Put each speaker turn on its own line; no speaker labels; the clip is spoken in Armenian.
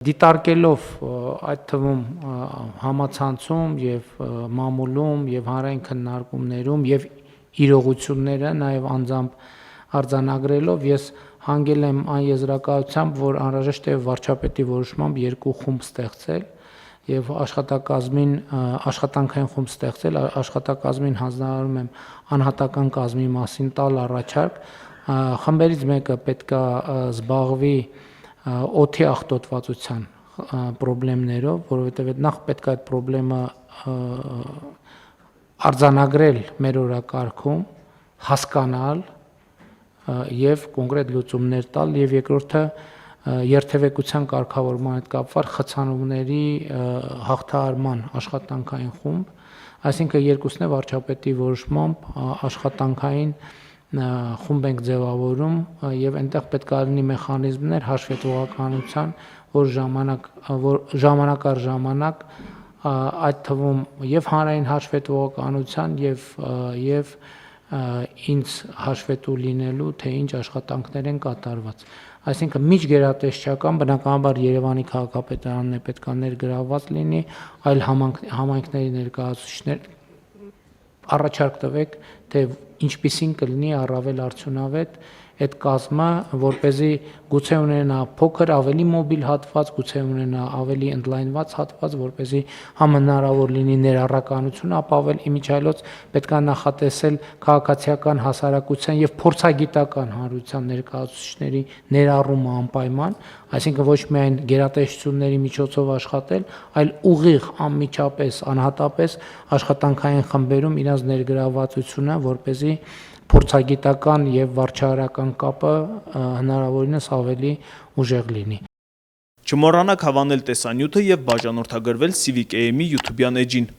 Դիտարկելով այդ թվում համացանցում եւ մամուլում եւ հանրային քննարկումներում եւ իրողությունները նաեւ անձամբ արձանագրելով ես հանգել եմ այն եզրակացությամբ, որ անհրաժեշտ է վարչապետի որոշմամբ երկու խումբ ստեղծել եւ աշխատանքային խումբ ստեղծել, աշխատակազմին հանձնարարում եմ անհատական կազմի մասին տալ առաջարկ, խմբերից մեկը պետքա զբաղվի օդի աղտոտվածության խնդիրներով, որովհետեւ նախ պետք է այդ խնդրը արձանագրել մեր օրակարգում, հասկանալ եւ կոնկրետ լուծումներ տալ եւ երկրորդը երթևեկության կարգավորման հետ կապված խցանումների հաղթահարման աշխատանքային խումբ, այսինքն երկուսն է վարչապետի որոշմամբ աշխատանքային խումբ ենք ձևավորում եւ այնտեղ պետք է լինի մեխանիզմներ հաշվետվողականության, որ ժամանակ առ ժամանակ այդ թվում եւ հանրային հաշվետվողականության եւ ինձ հաշվետու լինելու, թե ինչ աշխատանքներ են կատարված։ Այսինքն միջգերատեսչական բնականաբար Երևանի քաղաքապետարանն է պետք է ներգրավված լինի, այլ համայնքների ներկայացուցիչներ առաջարկ տվեք, թե ինչպիսին կլինի առավել արդյունավետ այդ կազմը, որպեսզի գուցե ունենա փոքր ավելի մոբիլ հատված, գուցե ունենա ավելի ընդլայնված հատված, որպեսզի հնարավոր լինի ներառականություն ապավել, իմիջիայլոց պետք է նախատեսել քաղաքացիական հասարակության եւ փորձագիտական հանրության ներկայացուցիչների ներառումը անպայման, այսինքն ոչ միայն գերատեսչությունների միջոցով աշխատել, այլ ուղիղ անմիջապես, անհատապես աշխատանքային խմբերում իրենց ներգրավվածությունը, որպեսզի փորձագիտական եւ վարչահարական կապը հնարավորինս ավելի ուժեղ լինի։
Չմոռանաք հավանել տեսանյութը եւ բաժանորդագրվել Civic AM-ի YouTube-յան էջին։